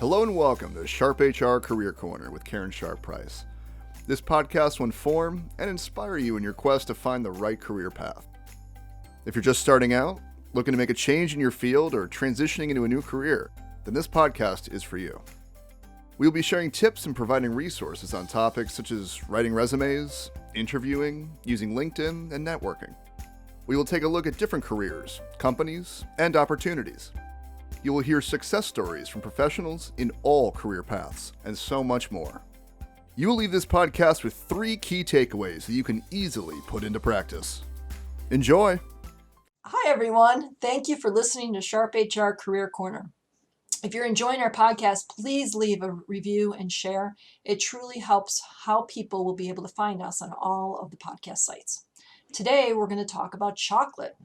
Hello and welcome to SharpHR Career Corner with Karen Sharp Price. This podcast will inform and inspire you in your quest to find the right career path. If you're just starting out, looking to make a change in your field, or transitioning into a new career, then this podcast is for you. We will be sharing tips and providing resources on topics such as writing resumes, interviewing, using LinkedIn, and networking. We will take a look at different careers, companies, and opportunities. You will hear success stories from professionals in all career paths, and so much more. You will leave this podcast with 3 key takeaways that you can easily put into practice. Enjoy! Hi, everyone. Thank you for listening to SharpHR Career Corner. If you're enjoying our podcast, please leave a review and share. It truly helps how people will be able to find us on all of the podcast sites. Today, we're going to talk about chocolate.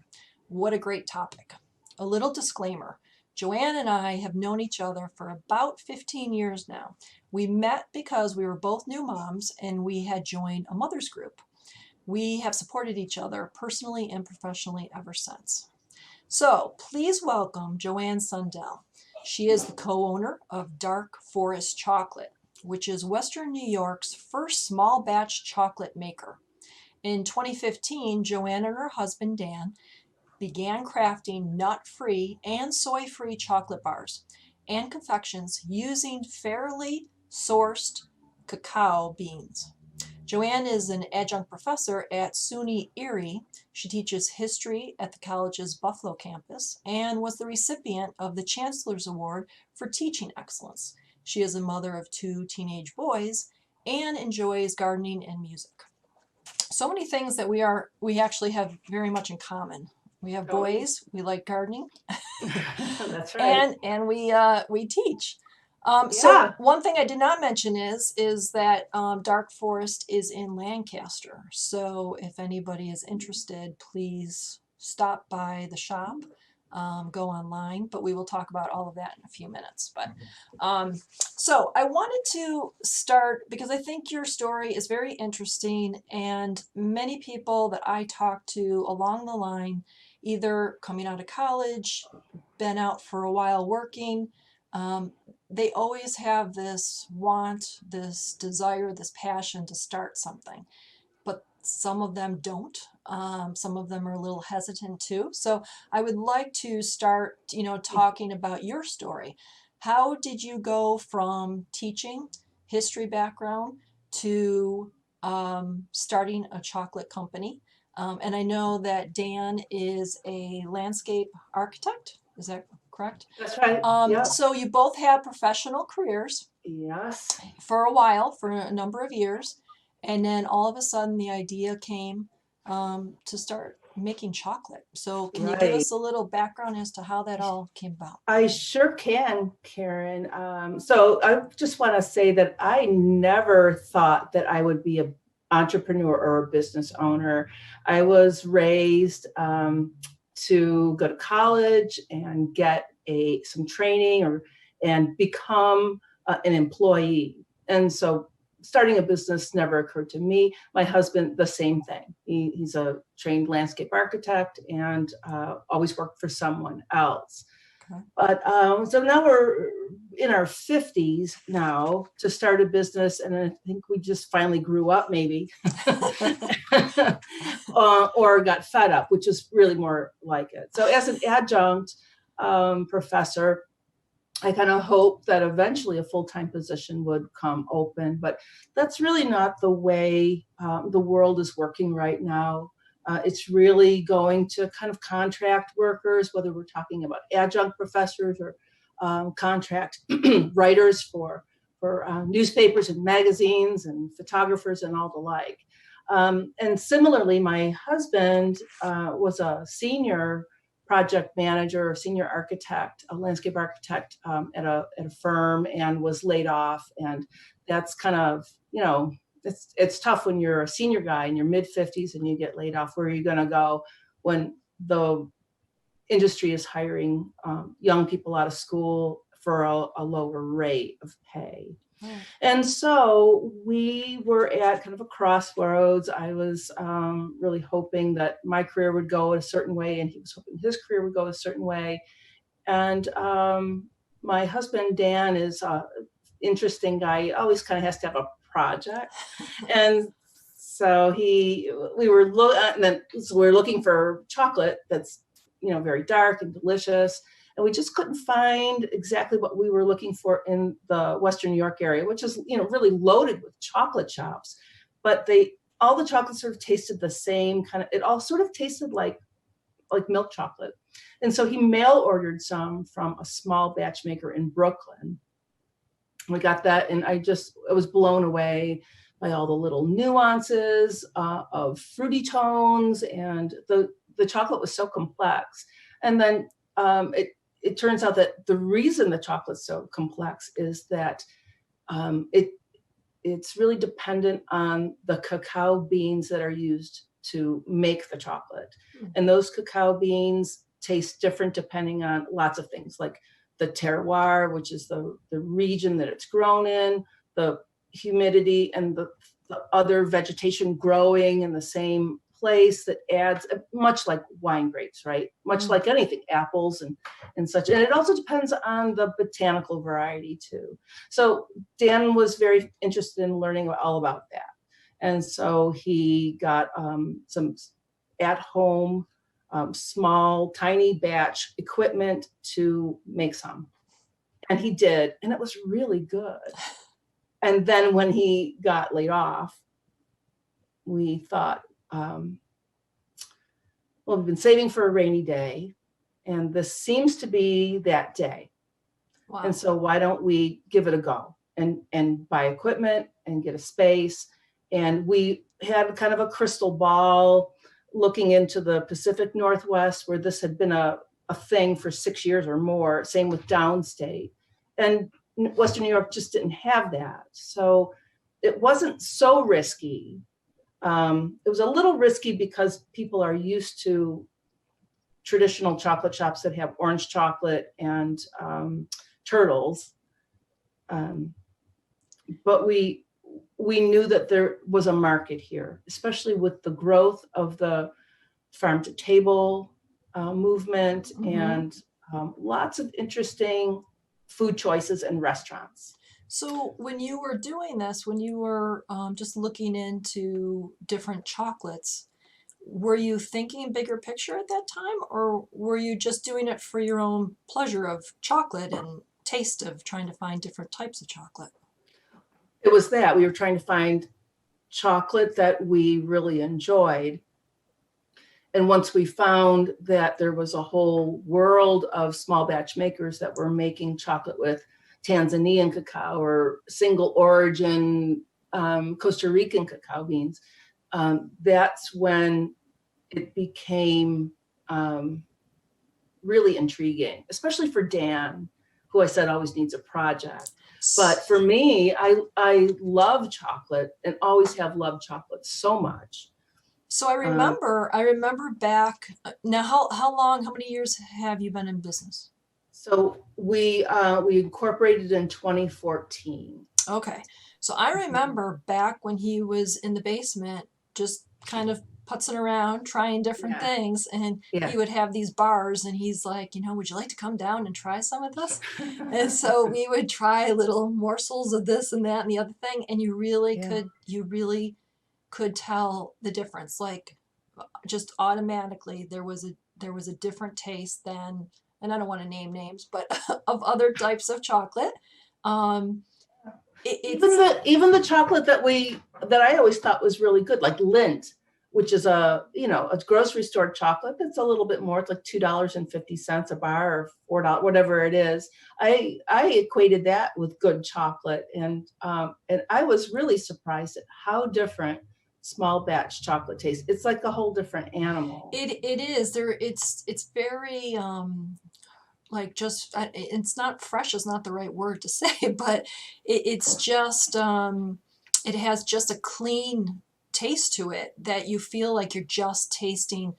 What a great topic. A little disclaimer. JoAnne and I have known each other for about 15 years now. We met because we were both new moms and we had joined a mother's group. We have supported each other personally and professionally ever since. So please welcome JoAnne Sundell. She is the co-owner of Dark Forest Chocolate, which is Western New York's first small batch chocolate maker. In 2015, JoAnne and her husband Dan began crafting nut-free and soy-free chocolate bars and confections using fairly sourced cacao beans. JoAnne is an adjunct professor at SUNY Erie. She teaches history at the college's Buffalo campus and was the recipient of the Chancellor's Award for Teaching Excellence. She is a mother of 2 teenage boys and enjoys gardening and music. So many things that we actually have very much in common. We have boys. We like gardening. That's right. And we teach. So one thing I did not mention is that Dark Forest is in Lancaster. So if anybody is interested, please stop by the shop, go online. But we will talk about all of that in a few minutes. But so I wanted to start because I think your story is very interesting, and many people that I talk to along the line, either coming out of college, been out for a while working, they always have this want, this desire, this passion to start something. But some of them don't. Some of them are a little hesitant too. So I would like to start, talking about your story. How did you go from teaching, history background, to starting a chocolate company? And I know that Dan is a landscape architect. Is that correct? That's right. So you both had professional careers. Yes. For a while, for a number of years. And then all of a sudden the idea came to start making chocolate. So can you give us a little background as to how that all came about? I sure can, Karen. So I just want to say that I never thought that I would be an entrepreneur or a business owner. I was raised to go to college and get some training and become an employee. And so starting a business never occurred to me. My husband, the same thing. He's a trained landscape architect and always worked for someone else. Okay. But so now we're in our 50s now to start a business, and I think we just finally grew up maybe or got fed up, which is really more like it. So as an adjunct professor, I kind of hoped that eventually a full-time position would come open, but that's really not the way the world is working right now. It's really going to kind of contract workers, whether we're talking about adjunct professors or contract writers for newspapers and magazines and photographers and all the like. And similarly, my husband was a senior project manager or senior architect, a landscape architect at a firm, and was laid off. And that's kind of, it's tough when you're a senior guy in your mid-50s and you get laid off. Where are you going to go when the industry is hiring young people out of school for a lower rate of pay? And so we were at kind of a crossroads. I was really hoping that my career would go a certain way, and he was hoping his career would go a certain way. And my husband, Dan, is a interesting guy. He always kind of has to have a project. And so we're looking for chocolate that's, very dark and delicious. And we just couldn't find exactly what we were looking for in the Western New York area, which is, really loaded with chocolate shops. But all the chocolates sort of tasted the same it all sort of tasted like milk chocolate. And so he mail ordered some from a small batch maker in Brooklyn. We got that, and I was blown away by all the little nuances of fruity tones, and the chocolate was so complex. And then it turns out that the reason the chocolate's so complex is that it's really dependent on the cacao beans that are used to make the chocolate. And those cacao beans taste different depending on lots of things, like the terroir, which is the region that it's grown in, the humidity, and the other vegetation growing in the same place that adds, much like wine grapes, right? Much like anything, apples and such. And it also depends on the botanical variety too. So Dan was very interested in learning all about that. And so he got some at-home, small, tiny batch equipment to make some. And he did, and it was really good. And then when he got laid off, we thought, we've been saving for a rainy day, and this seems to be that day. Wow. And so why don't we give it a go and buy equipment and get a space? And we had kind of a crystal ball looking into the Pacific Northwest, where this had been a thing for 6 years or more, same with downstate. And Western New York just didn't have that. So it wasn't so risky. It was a little risky because people are used to traditional chocolate shops that have orange chocolate and turtles. But we knew that there was a market here, especially with the growth of the farm to table movement and lots of interesting food choices and restaurants. So when you were doing this, when you were just looking into different chocolates, were you thinking bigger picture at that time, or were you just doing it for your own pleasure of chocolate and taste of trying to find different types of chocolate? It was that we were trying to find chocolate that we really enjoyed. And once we found that there was a whole world of small batch makers that were making chocolate with Tanzanian cacao or single origin Costa Rican cacao beans, that's when it became really intriguing, especially for Dan, who I said always needs a project. But for me, I love chocolate and always have loved chocolate so much. So I remember back now. How many years have you been in business? So we incorporated in 2014. Okay. So I remember back when he was in the basement, just kind of putzing around, trying different things. And he would have these bars, and he's like, would you like to come down and try some of this? And so we would try little morsels of this and that and the other thing. And you really could tell the difference. Like, just automatically there was a different taste than, and I don't want to name names, but of other types of chocolate. Even the chocolate that I always thought was really good, like Lindt, which is a grocery store chocolate that's a little bit more. It's like $2.50 a bar or $4, whatever it is. I equated that with good chocolate, and I was really surprised at how different small batch chocolate tastes. It's like a whole different animal. It is there. It's very like, just, it's not fresh is not the right word to say, but it's just it has just a clean taste to it that you feel like you're just tasting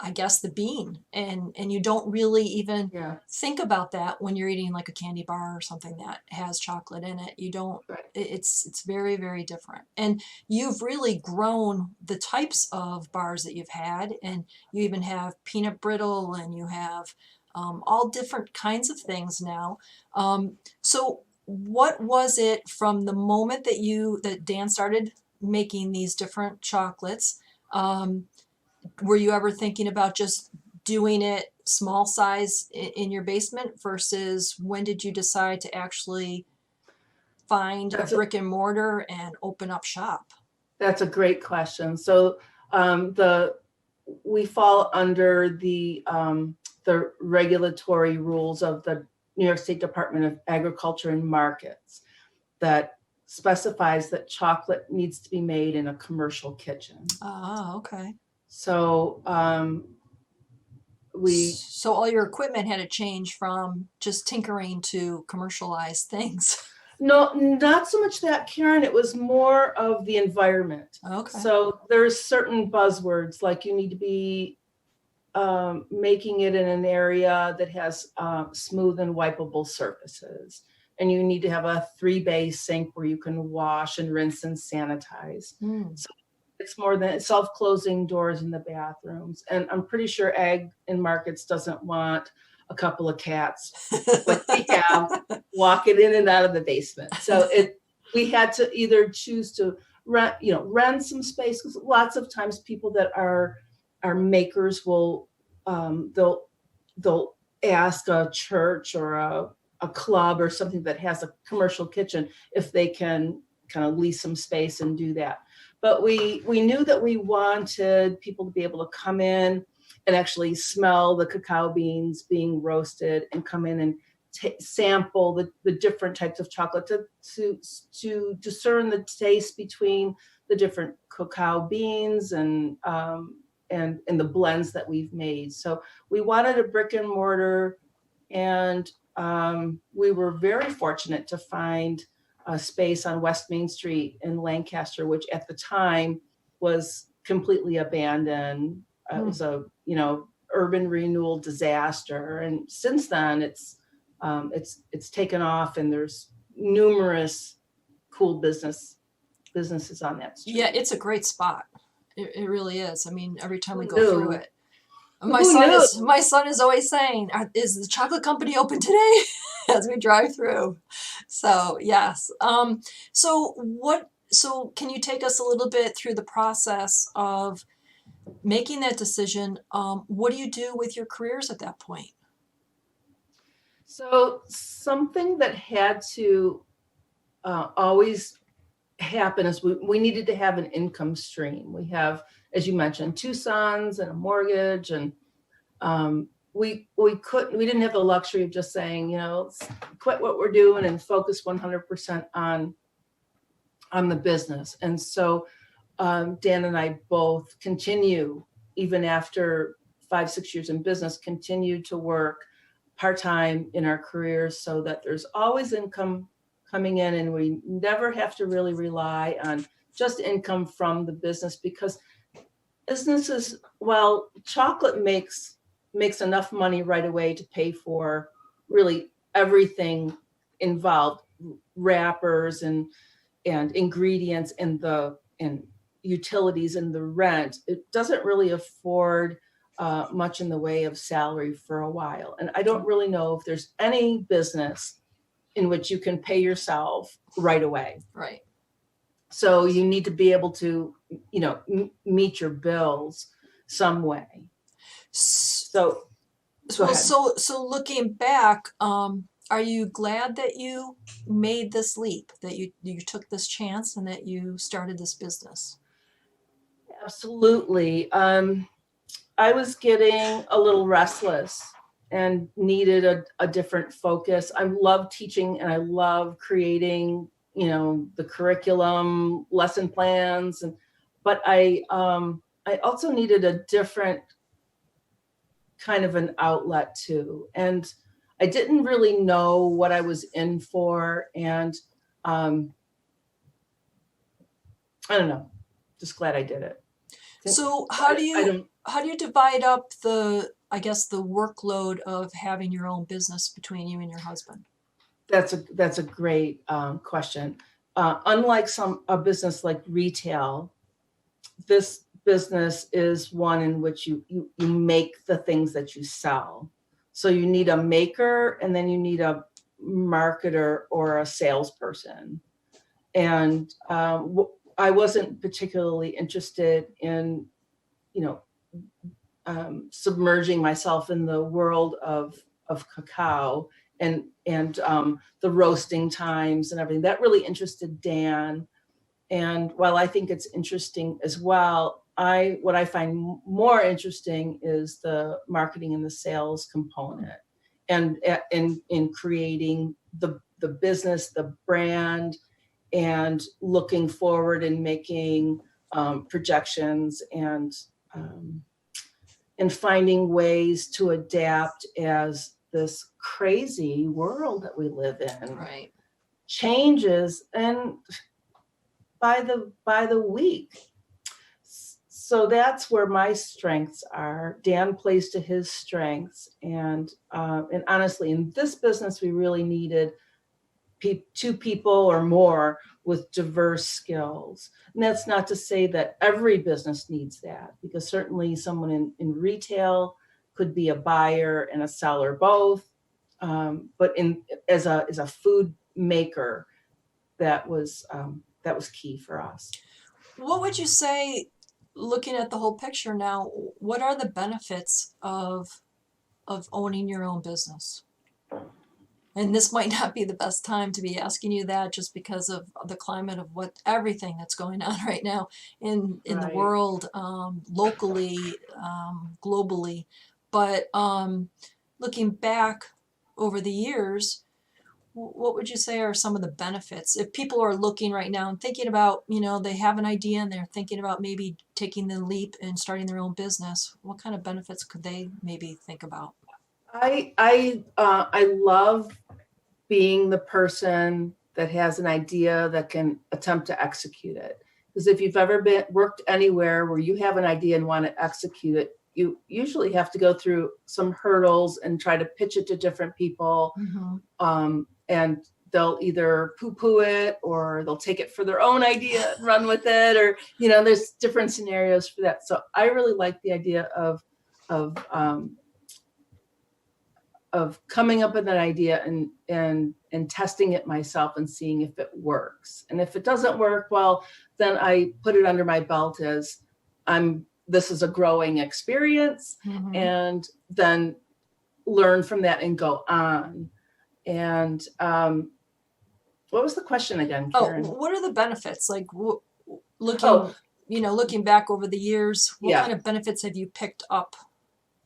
I guess the bean, and you don't really even think about that when you're eating like a candy bar or something that has chocolate in it. You don't. It's very, very different. And you've really grown the types of bars that you've had, and you even have peanut brittle, and you have all different kinds of things now. So what was it from the moment that Dan started making these different chocolates? Were you ever thinking about just doing it small size in your basement versus when did you decide to actually find a brick and mortar and open up shop? That's a great question. So we fall under the regulatory rules of the New York State Department of Agriculture and Markets that specifies that chocolate needs to be made in a commercial kitchen. Ah, okay. So so all your equipment had to change from just tinkering to commercialized things. No, not so much that, Karen. It was more of the environment. Okay. So there's certain buzzwords, like you need to be making it in an area that has smooth and wipeable surfaces. And you need to have a 3-bay sink where you can wash and rinse and sanitize. So it's more than self-closing doors in the bathrooms. And I'm pretty sure Ag and Markets doesn't want a couple of cats like we have walking in and out of the basement. So we had to either choose to rent some space, because lots of times people that are makers will they'll ask a church or a club or something that has a commercial kitchen if they can kind of lease some space and do that. But we knew that we wanted people to be able to come in and actually smell the cacao beans being roasted and come in and sample the different types of chocolate to discern the taste between the different cacao beans and the blends that we've made. So we wanted a brick and mortar, and we were very fortunate to find a space on West Main Street in Lancaster, which at the time was completely abandoned. It was a urban renewal disaster, and since then it's taken off, and there's numerous cool businesses on that street. Yeah, it's a great spot. It really is. I mean, every time we go through it, my son is always saying, "Is the chocolate company open today?" as we drive through. So yes. So can you take us a little bit through the process of making that decision? What do you do with your careers at that point? So something that had to always happen is we needed to have an income stream. We have, as you mentioned, 2 sons and a mortgage, and we didn't have the luxury of just saying, let's quit what we're doing and focus 100% on the business. And so Dan and I both continue, even after 5-6 years in business, continue to work part-time in our careers so that there's always income coming in, and we never have to really rely on just income from the business, because businesses, well, chocolate makes enough money right away to pay for really everything involved, wrappers and ingredients and utilities and the rent. It doesn't really afford much in the way of salary for a while. And I don't really know if there's any business in which you can pay yourself right away. Right. So you need to be able to, meet your bills some way. So looking back, are you glad that you made this leap, that you took this chance and that you started this business? Absolutely. I was getting a little restless and needed a different focus. I love teaching and I love creating, the curriculum, lesson plans, but I also needed a different kind of an outlet too. And I didn't really know what I was in for. And I don't know, just glad I did it. So how do you divide up the workload of having your own business between you and your husband? That's a great question. Unlike a business like retail, this business is one in which you make the things that you sell. So you need a maker, and then you need a marketer or a salesperson. And I wasn't particularly interested in, submerging myself in the world of cacao and the roasting times and everything. That really interested Dan. And while I think it's interesting as well, what I find more interesting is the marketing and the sales component, and in creating the business, the brand, and looking forward and making projections and finding ways to adapt as this crazy world that we live in Right. changes and by the week. So that's where my strengths are. Dan plays to his strengths, and honestly, in this business, we really needed two people or more with diverse skills. And that's not to say that every business needs that, because certainly someone in retail could be a buyer and a seller both. But as a food maker, that was key for us. What would you say, looking at the whole picture now, what are the benefits of owning your own business? And this might not be the best time to be asking you that, just because of the climate of everything that's going on right now in the Right. world, locally, globally. But looking back over the years, what would you say are some of the benefits? If people are looking right now and thinking about, they have an idea and they're thinking about maybe taking the leap and starting their own business, what kind of benefits could they maybe think about? I love being the person that has an idea that can attempt to execute it. Because if you've ever worked anywhere where you have an idea and want to execute it, you usually have to go through some hurdles and try to pitch it to different people. Mm-hmm. And they'll either poo-poo it, or they'll take it for their own idea and run with it, or, there's different scenarios for that. So I really like the idea of coming up with an idea and testing it myself and seeing if it works. And if it doesn't work, well, then I put it under my belt as this is a growing experience, Mm-hmm. and then learn from that and go on. And what was the question again, Karen? What are the benefits? Like looking back over the years, what kind of benefits have you picked up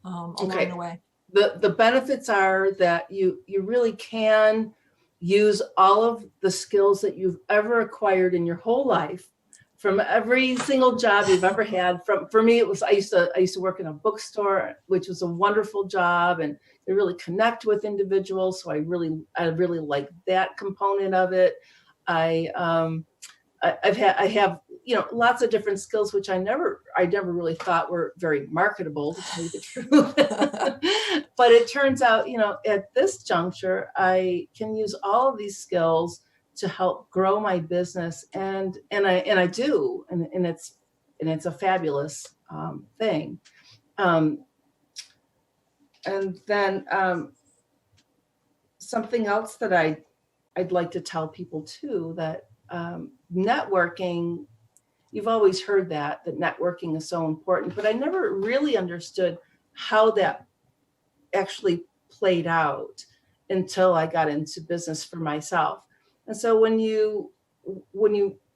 along the way? The benefits are that you really can use all of the skills that you've ever acquired in your whole life, from every single job you've ever had. For me, it was I used to work in a bookstore, which was a wonderful job, and they really connect with individuals. So I really like that component of it. I have lots of different skills which I never really thought were very marketable, to tell you the truth. But it turns out, at this juncture, I can use all of these skills to help grow my business, and I do, and it's a fabulous thing. And then something else that I'd like to tell people too, that networking, you've always heard that networking is so important, but I never really understood how that actually played out until I got into business for myself. And so when you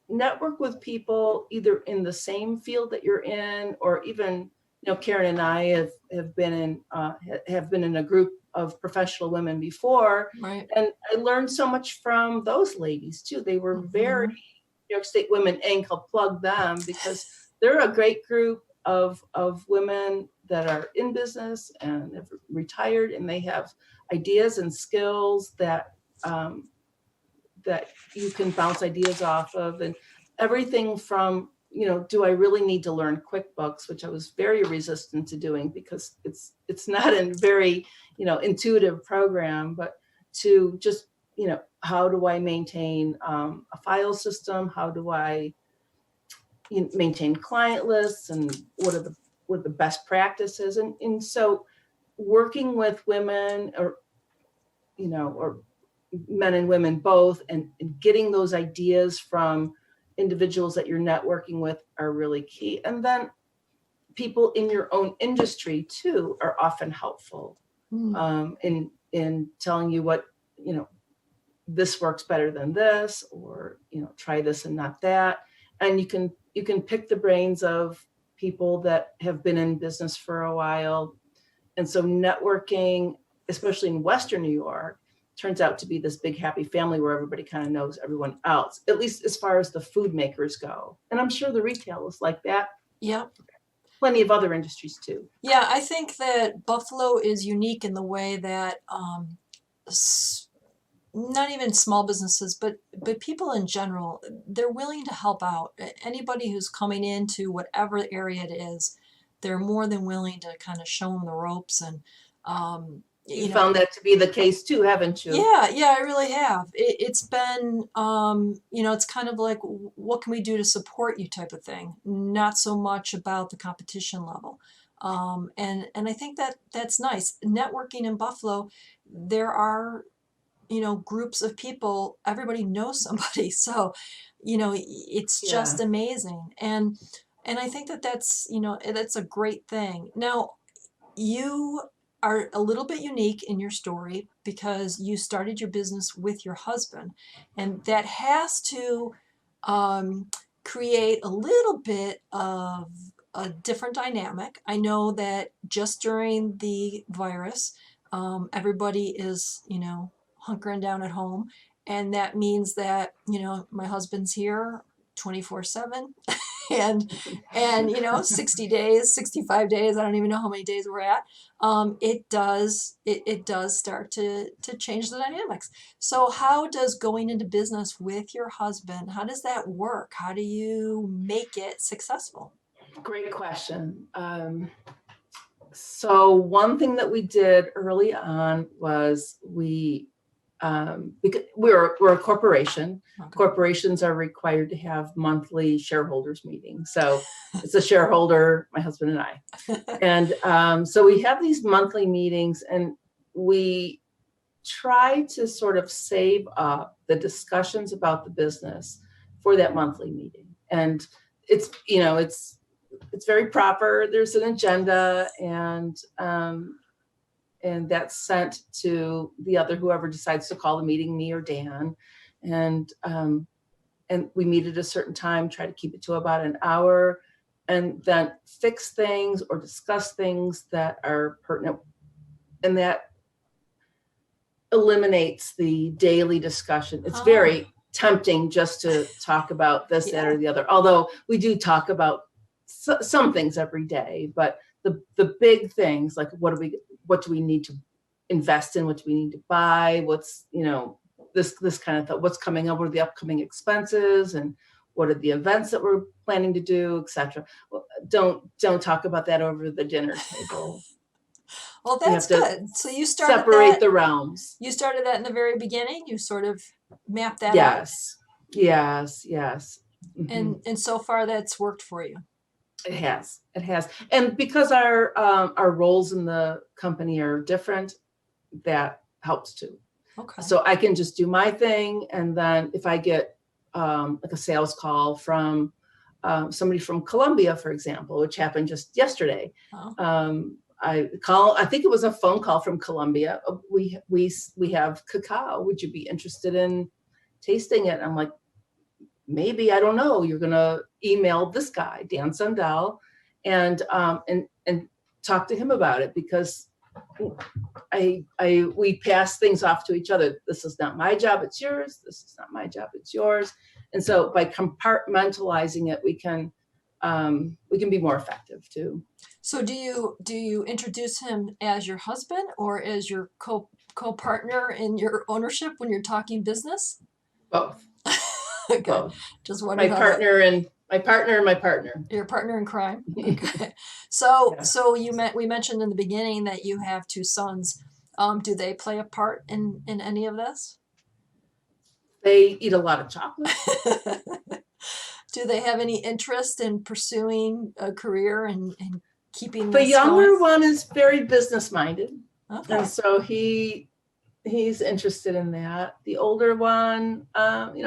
network with people either in the same field that you're in, or even, Karen and I have been in a group of professional women before, right? And I learned so much from those ladies too. They were very New York State women, and I'll plug them because they're a great group of women that are in business and have retired, and they have ideas and skills that you can bounce ideas off of, and everything from, do I really need to learn QuickBooks, which I was very resistant to doing because it's not a very, intuitive program, but to just, how do I maintain a file system? How do I maintain client lists, and what are the best practices? And so working with women or men and women both, and getting those ideas from individuals that you're networking with are really key. And then people in your own industry too are often helpful in telling you what, this works better than this, or, try this and not that. And you can pick the brains of people that have been in business for a while. And so networking, especially in Western New York, turns out to be this big happy family where everybody kind of knows everyone else, at least as far as the food makers go. And I'm sure the retail is like that. Yeah. Plenty of other industries too. Yeah, I think that Buffalo is unique in the way that not even small businesses, but people in general, they're willing to help out. Anybody who's coming into whatever area it is, they're more than willing to kind of show them the ropes. And you found that to be the case too, haven't you? Yeah, I really have. It's been, it's kind of like, what can we do to support you type of thing, not so much about the competition level. And I think that's nice. Networking in Buffalo, there are, groups of people, everybody knows somebody. So, it's just amazing. And I think that's a great thing. Now, you are a little bit unique in your story because you started your business with your husband, and that has to create a little bit of a different dynamic. I know that just during the virus, everybody is, hunkering down at home, and that means that, my husband's here 24/7. and 60 days, 65 days, I don't even know how many days we're at. It does start to change the dynamics. So how does going into business with your husband, how does that work? How do you make it successful? Great question. So one thing that we did early on was because we're a corporation. Okay. Corporations are required to have monthly shareholders meetings. So it's a shareholder, my husband and I. And so we have these monthly meetings, and we try to sort of save up the discussions about the business for that monthly meeting. And it's very proper. There's an agenda, and that's sent to whoever decides to call the meeting, me or Dan. And we meet at a certain time, try to keep it to about an hour, and then fix things or discuss things that are pertinent. And that eliminates the daily discussion. It's very tempting just to talk about this, that, or the other. Although we do talk about some things every day, but the big things, like what do we need to invest in? What do we need to buy? What's, this kind of thought, what's coming up, what are the upcoming expenses, and what are the events that we're planning to do, etc. Well, don't talk about that over the dinner table. Well, that's good. So you started separate the realms. You started that in the very beginning. You sort of mapped that out. Yes. Mm-hmm. And so far that's worked for you. It has. And because our roles in the company are different, that helps too. Okay. So I can just do my thing. And then if I get like a sales call from somebody from Colombia, for example, which happened just yesterday, I think it was a phone call from Colombia. We have cacao. Would you be interested in tasting it? I'm like, maybe, I don't know. You're going to email this guy, Dan Sundell, and talk to him about it, because we pass things off to each other. This is not my job, it's yours. This is not my job, it's yours. And so by compartmentalizing it, we can be more effective too. So do you introduce him as your husband or as your co-partner in your ownership when you're talking business? Both. Okay. Both. Just wondering. My partner and my partner. Your partner in crime. Okay. So we mentioned in the beginning that you have two sons. Do they play a part in any of this? They eat a lot of chocolate. Do they have any interest in pursuing a career in keeping The this younger going? one is very business minded. Okay. And so he's interested in that. The older one,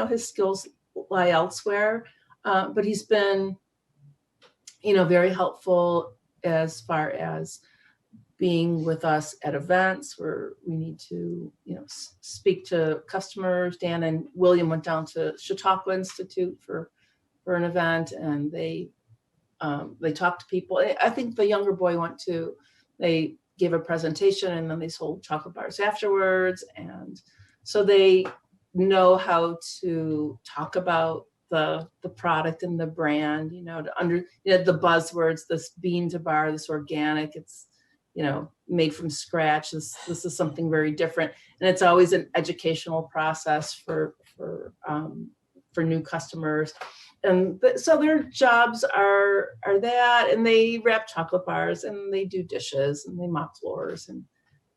his skills lie elsewhere, but he's been, very helpful as far as being with us at events where we need to, speak to customers. Dan and William went down to Chautauqua Institute for an event, and they talked to people. I think the younger boy went to, they gave a presentation and then they sold chocolate bars afterwards. And so they know how to talk about the product and the brand, the buzzwords, this bean to bar, this organic, it's, made from scratch. This is something very different. And it's always an educational process for new customers. And so their jobs are that, and they wrap chocolate bars, and they do dishes, and they mop floors, and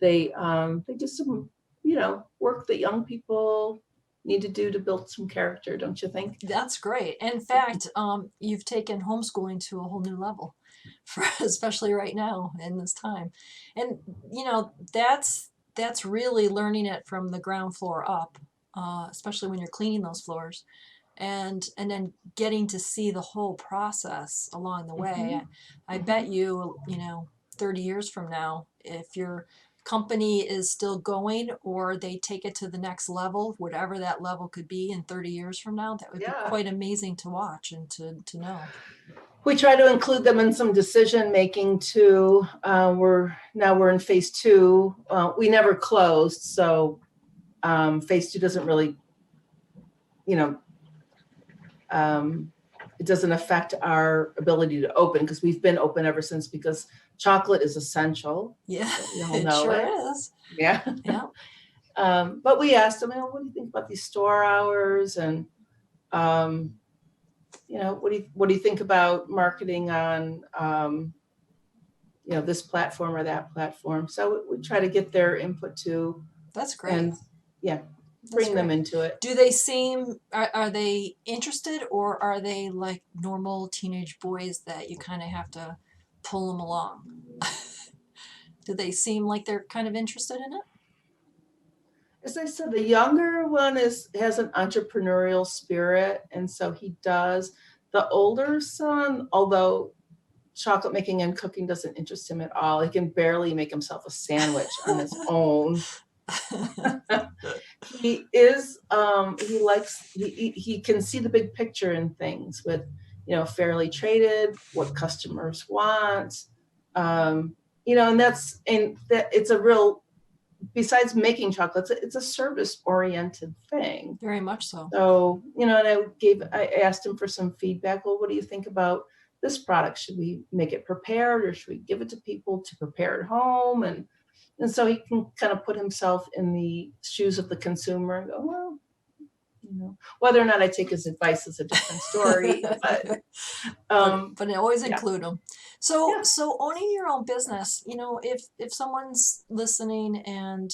they do some, work that young people need to do to build some character, don't you think? That's great. In fact, you've taken homeschooling to a whole new level, especially right now in this time. And that's really learning it from the ground floor up, especially when you're cleaning those floors, and then getting to see the whole process along the way. I bet you, 30 years from now, if your company is still going or they take it to the next level, whatever that level could be in 30 years from now, that would be quite amazing to watch and to know. We try to include them in some decision making too. We're in phase 2. We never closed, so phase 2 doesn't really, it doesn't affect our ability to open, because we've been open ever since, because chocolate is essential. Yeah, we all it know sure is. Yeah. But we asked them, what do you think about these store hours? And, what do you think about marketing on, this platform or that platform? So we try to get their input too. That's great. And bring them into it. Do they seem, are they interested, or are they like normal teenage boys that you kind of have to pull them along? Do they seem like they're kind of interested in it? As I said, the younger one has an entrepreneurial spirit, and so he does. The older son, although chocolate making and cooking doesn't interest him at all, he can barely make himself a sandwich on his own. He can see the big picture in things with, fairly traded, what customers want, and that it's a real, besides making chocolates, it's a service oriented thing. Very much so. So, and I asked him for some feedback. Well, what do you think about this product? Should we make it prepared, or should we give it to people to prepare at home? And so he can kind of put himself in the shoes of the consumer and go, well, whether or not I take his advice is a different story. but always include them. So owning your own business, if someone's listening and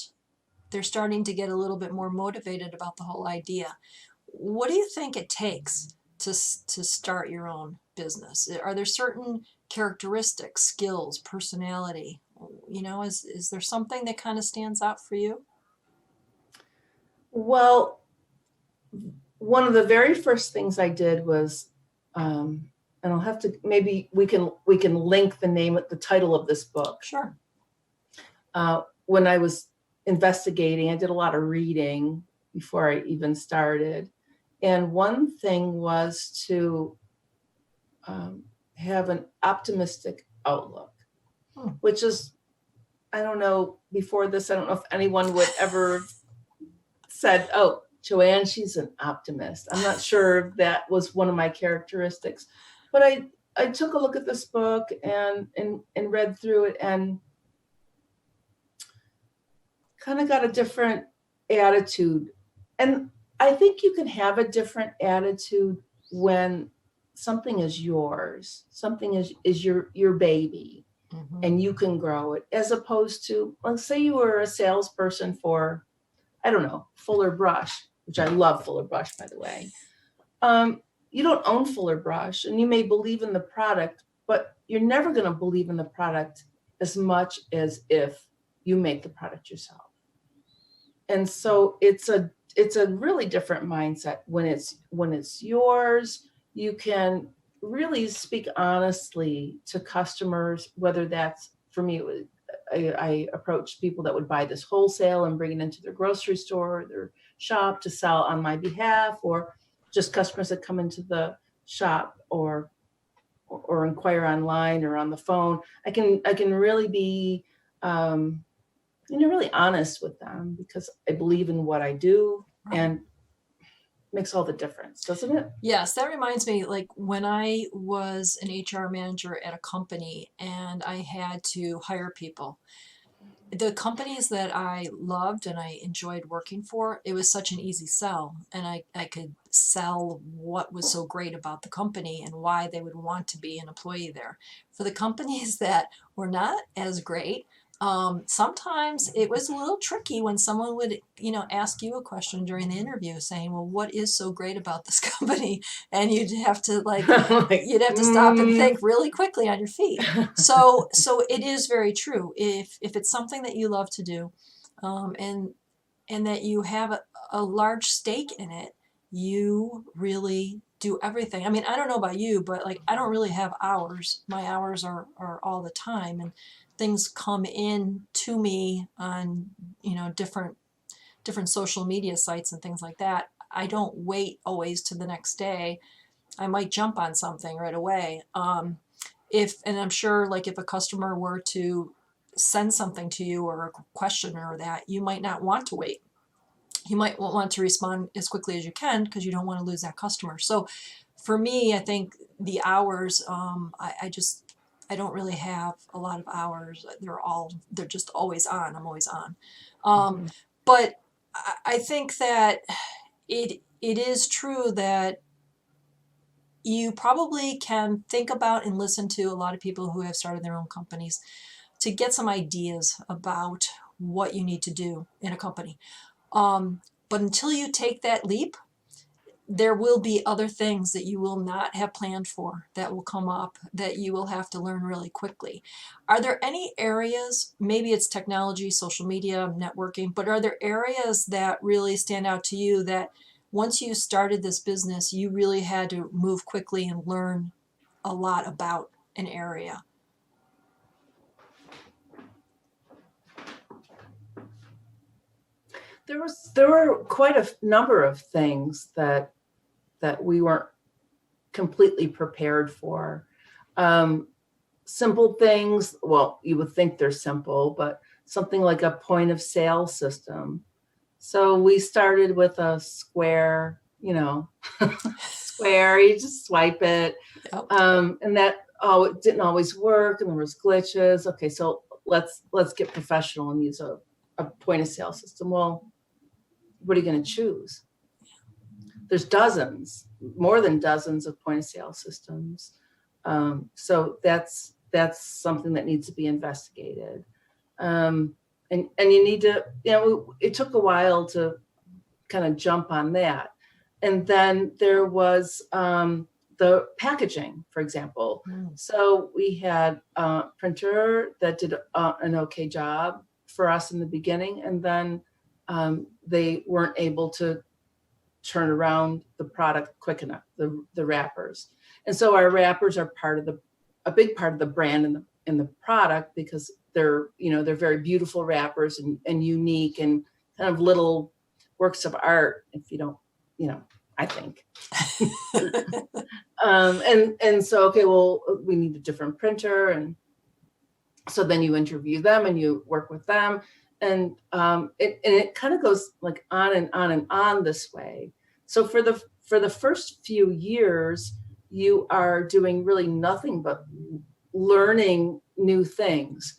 they're starting to get a little bit more motivated about the whole idea, what do you think it takes to start your own business? Are there certain characteristics, skills, personality? Is there something that kind of stands out for you? Well, one of the very first things I did was, and I'll have to, maybe we can link the title of this book. Sure. When I was investigating, I did a lot of reading before I even started. And one thing was to have an optimistic outlook. Which is, I don't know, before this, I don't know if anyone would ever said, oh, JoAnne, she's an optimist. I'm not sure if that was one of my characteristics, but I took a look at this book and read through it, and kind of got a different attitude. And I think you can have a different attitude when something is yours, something is your baby. Mm-hmm. And you can grow it, as opposed to, let's say you were a salesperson for, I don't know, Fuller Brush, which I love Fuller Brush, by the way. You don't own Fuller Brush, and you may believe in the product, but you're never going to believe in the product as much as if you make the product yourself. And so it's a really different mindset when it's yours. You can really speak honestly to customers, whether that's, for me, I approached people that would buy this wholesale and bring it into their grocery store or their shop to sell on my behalf, or just customers that come into the shop or inquire online or on the phone. I can really be really honest with them, because I believe in what I do, and makes all the difference, doesn't it? Yes, that reminds me, like when I was an HR manager at a company and I had to hire people, the companies that I loved and I enjoyed working for, it was such an easy sell. And I could sell what was so great about the company and why they would want to be an employee there. For the companies that were not as great, sometimes it was a little tricky when someone would, ask you a question during the interview saying, well, what is so great about this company? And you'd have to stop and think really quickly on your feet. So it is very true. If it's something that you love to do, and that you have a large stake in it, you really do everything. I mean, I don't know about you, but like I don't really have hours. My hours are all the time, and things come in to me on different social media sites and things like that. I don't wait always to the next day. I might jump on something right away. And I'm sure, like, if a customer were to send something to you or a question or that, you might not want to wait. You might want to respond as quickly as you can because you don't want to lose that customer. So for me, I think the hours, I don't really have a lot of hours. They're just always on. I'm always on. But I think that it is true that you probably can think about and listen to a lot of people who have started their own companies to get some ideas about what you need to do in a company. But until you take that leap, there will be other things that you will not have planned for that will come up that you will have to learn really quickly. Are there any areas, maybe it's technology, social media, networking, but are there areas that really stand out to you that once you started this business, you really had to move quickly and learn a lot about an area? There were quite a number of things that we weren't completely prepared for. Simple things, well, you would think they're simple, but something like a point of sale system. So we started with a square, square, you just swipe it. Yep. And that, it didn't always work, and there was glitches. Okay, so let's get professional and use a point of sale system. Well, what are you going to choose? There's more than dozens of point of sale systems. So that's something that needs to be investigated. And you need to, it took a while to kind of jump on that. And then there was the packaging, for example. So we had a printer that did an okay job for us in the beginning, and then they weren't able to turn around the product quick enough, the wrappers. And so our wrappers are a big part of the brand in the product, because they're very beautiful wrappers and unique and kind of little works of art, if you don't, I think. And so, okay, well, we need a different printer. And so then you interview them and you work with them. And it kind of goes like on and on and on this way. So for the first few years, you are doing really nothing but learning new things.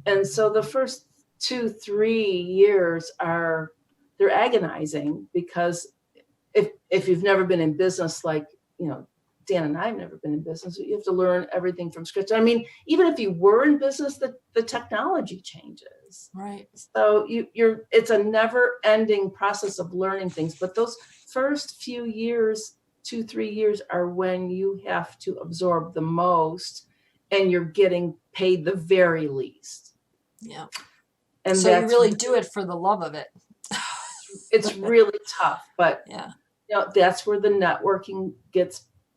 And so the first 2-3 years they're agonizing, because if you've never been in business, like, Dan and I have never been in business, you have to learn everything from scratch. I mean, even if you were in business, the technology changes. Right. So it's a never-ending process of learning things. But those first few years, 2-3 years, are when you have to absorb the most and you're getting paid the very least. Yeah. And so you really do it for the love of it. It's really tough, but yeah, that's where the networking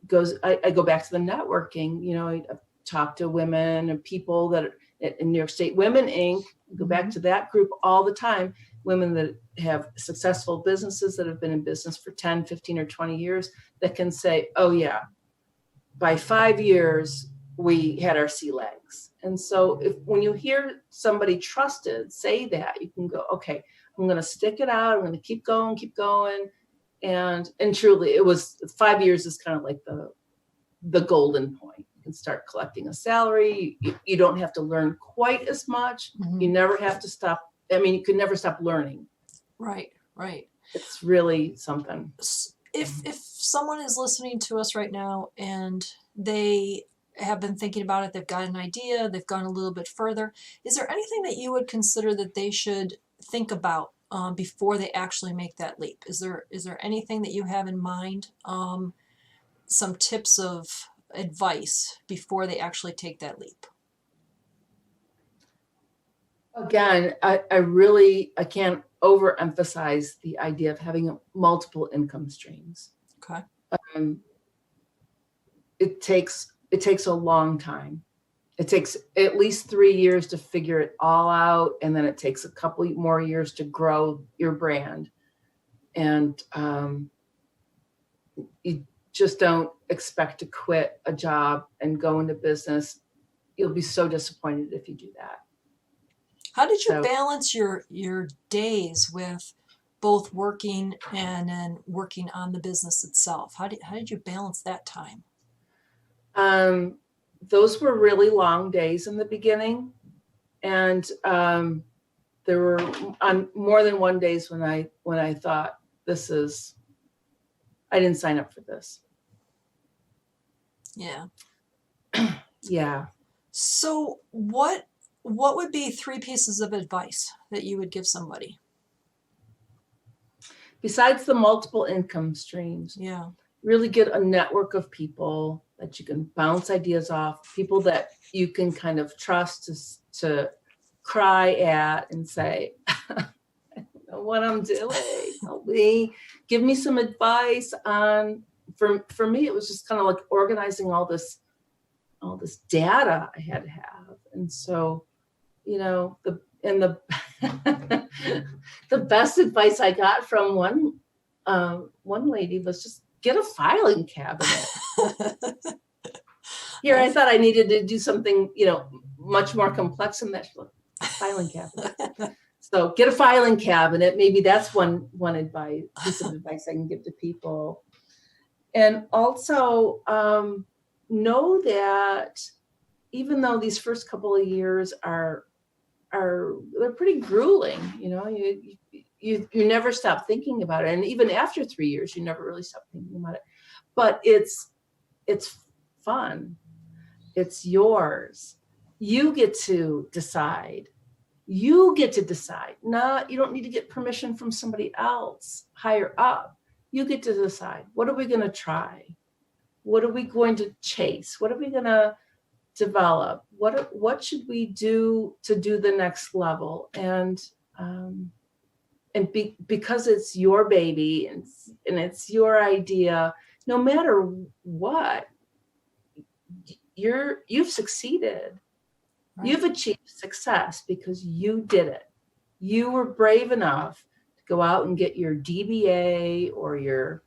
goes. I go back to the networking. I talk to women and people that are in New York State Women Inc. Go back to that group all the time. Women that have successful businesses that have been in business for 10, 15, or 20 years that can say, oh yeah, by 5 years, we had our sea legs. And so when you hear somebody trusted say that, you can go, okay, I'm going to stick it out. I'm going to keep going. And truly it was 5 years is kind of like the golden point. You can start collecting a salary. You don't have to learn quite as much. You never have to stop. I mean, you could never stop learning. Right. It's really something. If someone is listening to us right now and they have been thinking about it, they've got an idea, they've gone a little bit further, is there anything that you would consider that they should think about before they actually make that leap? Is there anything that you have in mind, some tips of advice before they actually take that leap? Again, I can't overemphasize the idea of having multiple income streams. Okay. It takes a long time. It takes at least 3 years to figure it all out, and then it takes a couple more years to grow your brand. And you just don't expect to quit a job and go into business. You'll be so disappointed if you do that. How did you balance your days with both working and then working on the business itself? How did you balance that time? Those were really long days in the beginning, and there were on more than one days when I thought, I didn't sign up for this. Yeah. Yeah. So what would be 3 pieces of advice that you would give somebody? Besides the multiple income streams, yeah, really get a network of people that you can bounce ideas off, people that you can kind of trust to cry at and say, I don't know what I'm doing. Help me. Give me some advice on, for me, it was just kind of like organizing all this data I had to have. And so, the the best advice I got from one lady was just get a filing cabinet. Here, I thought I needed to do something, much more complex than that. Filing cabinet. So get a filing cabinet. Maybe that's one piece of advice I can give to people. And also know that even though these first couple of years they're pretty grueling, you never stop thinking about it. And even after 3 years, you never really stop thinking about it. But it's fun. It's yours. You get to decide. You don't need to get permission from somebody else higher up. You get to decide, what are we going to try? What are we going to chase? What are we going to develop? What should we do to do the next level? And because it's your baby and it's your idea, no matter what, you've succeeded. Right. You've achieved success because you did it. You were brave enough to go out and get your DBA or your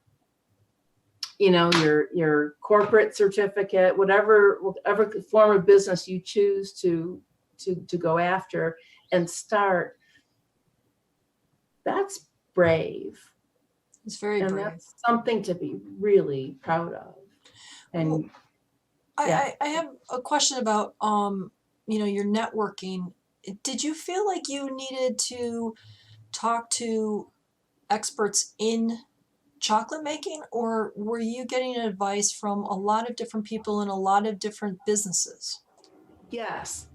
corporate certificate, whatever form of business you choose to go after and start. That's brave. It's very brave. That's something to be really proud of. And I have a question about your networking. Did you feel like you needed to talk to experts in chocolate making, or were you getting advice from a lot of different people in a lot of different businesses? Yes.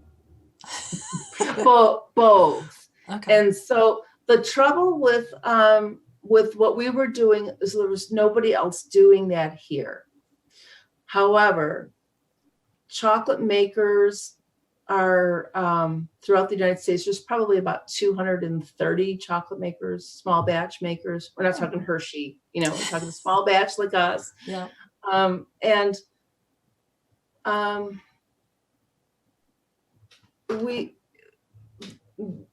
Both. Okay. And so the trouble with what we were doing is there was nobody else doing that here. However, chocolate makers are throughout the United States. There's probably about 230 chocolate makers, small batch makers. We're not talking Hershey, we're talking a small batch like us. Yeah. And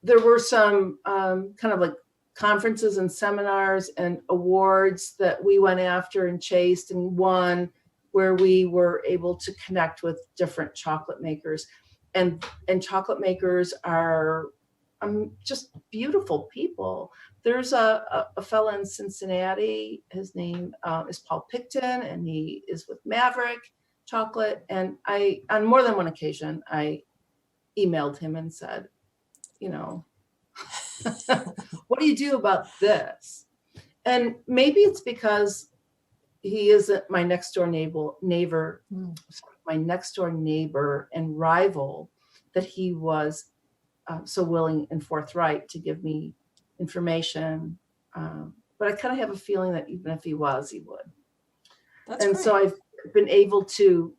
there were some kind of like conferences and seminars and awards that we went after and chased and won, where we were able to connect with different chocolate makers. And chocolate makers are just beautiful people. There's a fella in Cincinnati. His name is Paul Picton, and he is with Maverick Chocolate. And on more than one occasion, I emailed him and said, what do you do about this? And maybe it's because he isn't my next door neighbor and rival, that he was so willing and forthright to give me information. But I kind of have a feeling that even if he was, he would. That's and great. So I've been able to,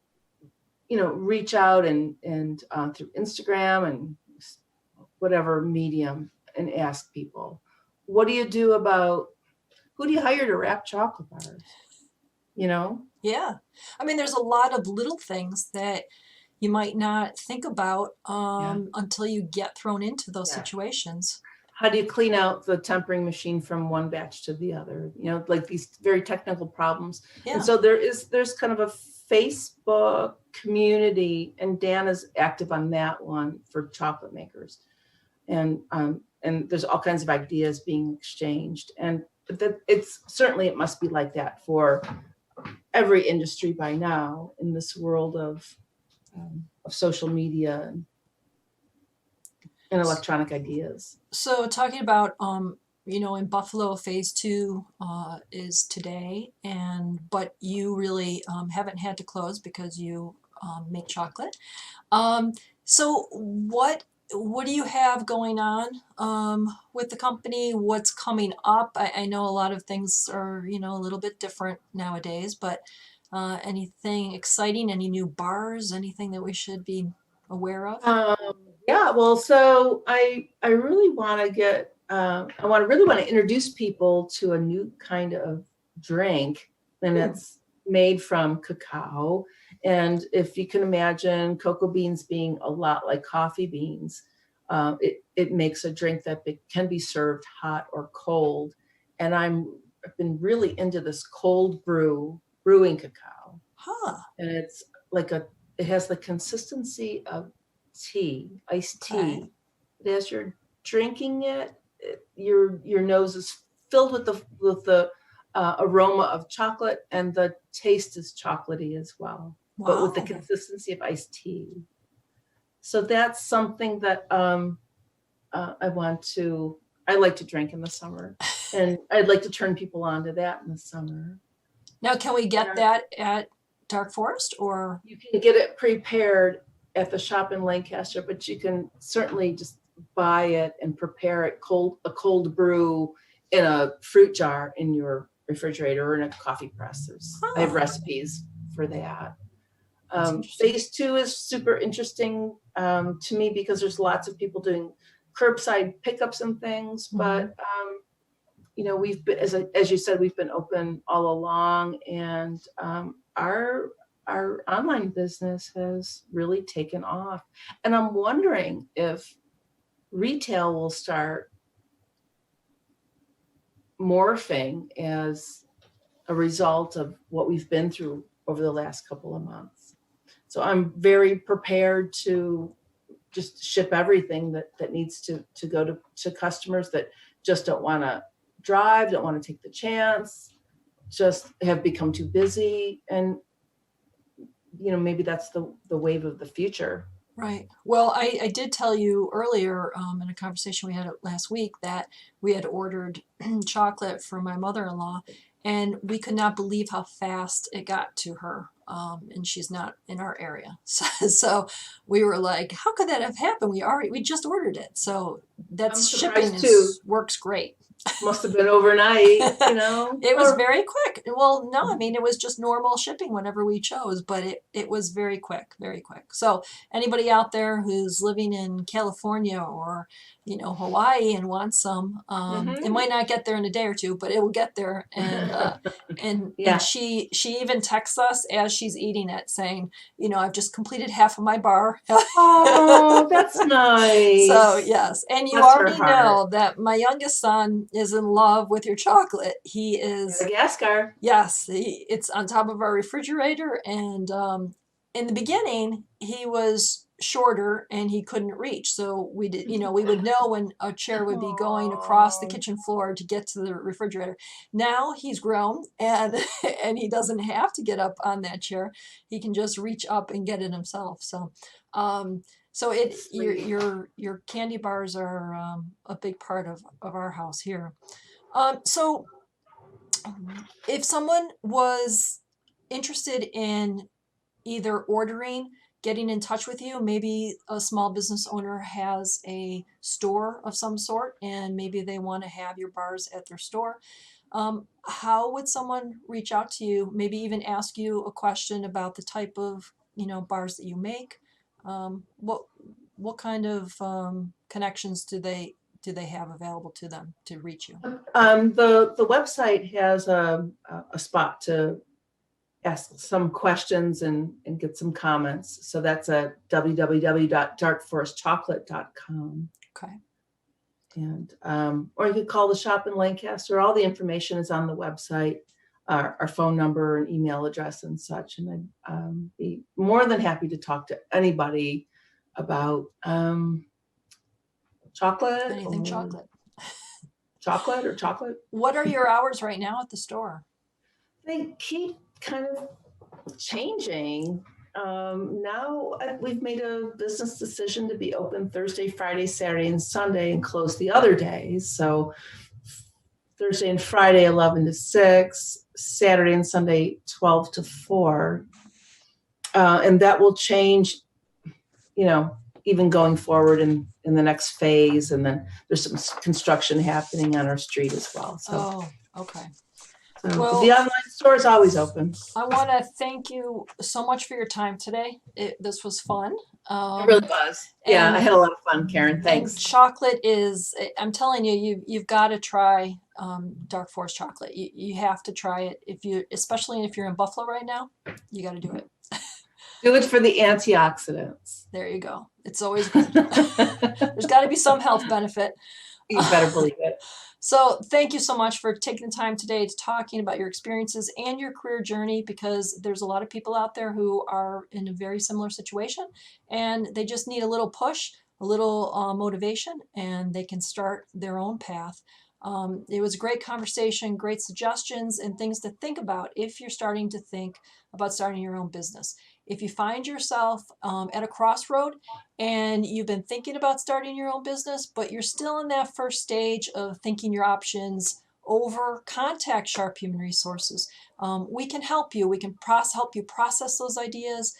reach out and through Instagram and whatever medium and ask people, what do you do about, who do you hire to wrap chocolate bars? Yeah. I mean, there's a lot of little things that you might not think about until you get thrown into those situations. How do you clean out the tempering machine from one batch to the other? Like these very technical problems. Yeah. And so there's kind of a Facebook community, and Dan is active on that one for chocolate makers. And there's all kinds of ideas being exchanged. And that it must be like that for every industry by now in this world of social media and electronic ideas. So talking about, in Buffalo, phase 2 is today, but you really haven't had to close because you make chocolate. So what do you have going on with the company? What's coming up? I know a lot of things are, a little bit different nowadays, but anything exciting, any new bars, anything that we should be aware of? Well, so I really want to get, I really want to introduce people to a new kind of drink, and it's made from cacao. And if you can imagine cocoa beans being a lot like coffee beans, it makes a drink that can be served hot or cold. And I've been really into this cold brewing cacao. And it's like it has the consistency of tea, iced tea. Okay. As you're drinking it, your nose is filled with the aroma of chocolate, and the taste is chocolatey as well. Wow. But with the consistency of iced tea. So that's something that I like to drink in the summer, and I'd like to turn people on to that in the summer. Now, can we get that at Dark Forest, or? You can get it prepared at the shop in Lancaster, but you can certainly just buy it and prepare it a cold brew in a fruit jar in your refrigerator or in a coffee press. I have recipes for that. Phase 2 is super interesting to me because there's lots of people doing curbside pickups and things, but we've been, as you said, we've been open all along, and our online business has really taken off. And I'm wondering if retail will start morphing as a result of what we've been through over the last couple of months. So I'm very prepared to just ship everything that needs to go to customers that just don't want to drive, don't want to take the chance, just have become too busy. And maybe that's the wave of the future. Right. Well, I did tell you earlier in a conversation we had last week that we had ordered chocolate for my mother-in-law, and we could not believe how fast it got to her. and she's not in our area. So we were like, how could that have happened? We just ordered it. So that's I'm shipping surprised too. works great. Must have been overnight, you know. It was very quick. Well, no, I mean, it was just normal shipping whenever we chose, but it was very quick, very quick. So anybody out there who's living in California or, Hawaii and wants some, it might not get there in a day or two, but it will get there. And Yeah. she even texts us as she's eating it saying, I've just completed half of my bar. Oh, that's nice. So yes, and you Bless her already heart. know that my youngest son is in love with your chocolate. He is, Madagascar. yes, it's on top of our refrigerator. And in the beginning, he was shorter and he couldn't reach. So we would know when a chair would be going across the Aw. kitchen floor to get to the refrigerator. Now he's grown and and he doesn't have to get up on that chair. He can just reach up and get it himself. So your candy bars are a big part of our house here. So if someone was interested in either ordering, getting in touch with you, maybe a small business owner has a store of some sort and maybe they want to have your bars at their store. How would someone reach out to you, maybe even ask you a question about the type of bars that you make? What kind of connections do they have available to them to reach you? The website has a spot to ask some questions and get some comments. So that's at www.darkforestchocolate.com. Okay. And or you could call the shop in Lancaster. All the information is on the website, our phone number and email address and such. And I'd be more than happy to talk to anybody about chocolate. Anything chocolate. Chocolate or chocolate. What are your hours right now at the store? They keep kind of changing. Now we've made a business decision to be open Thursday, Friday, Saturday, and Sunday and close the other days. So Thursday and Friday, 11 to 6, Saturday and Sunday, 12 to 4. And that will change, even going forward in the next phase. And then there's some construction happening on our street as well. So, oh, okay. So Well, the online store is always open. I want to thank you so much for your time today. This was fun. It really was. Yeah, I had a lot of fun, Karen. Thanks. And chocolate is, I'm telling you, you've got to try Dark Forest chocolate. You have to try it especially if you're in Buffalo right now. You got to do it. Do it for the antioxidants. There you go. It's always good. There's got to be some health benefit. You better believe it. So thank you so much for taking the time today to talking about your experiences and your career journey, because there's a lot of people out there who are in a very similar situation and they just need a little push, a little motivation, and they can start their own path. It was a great conversation, great suggestions and things to think about if you're starting to think about starting your own business. If you find yourself at a crossroad and you've been thinking about starting your own business, but you're still in that first stage of thinking your options over, contact Sharp Human Resources. We can help you. We can help you process those ideas,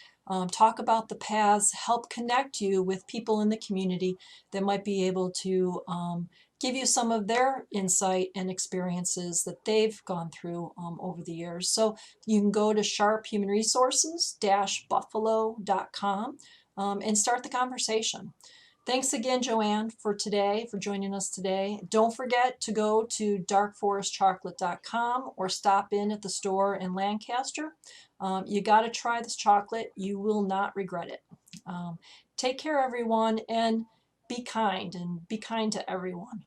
talk about the paths, help connect you with people in the community that might be able to give you some of their insight and experiences that they've gone through over the years. So you can go to sharphumanresources-buffalo.com and start the conversation. Thanks again, JoAnne, for joining us today. Don't forget to go to darkforestchocolate.com or stop in at the store in Lancaster. You got to try this chocolate. You will not regret it. Take care, everyone, and be kind to everyone.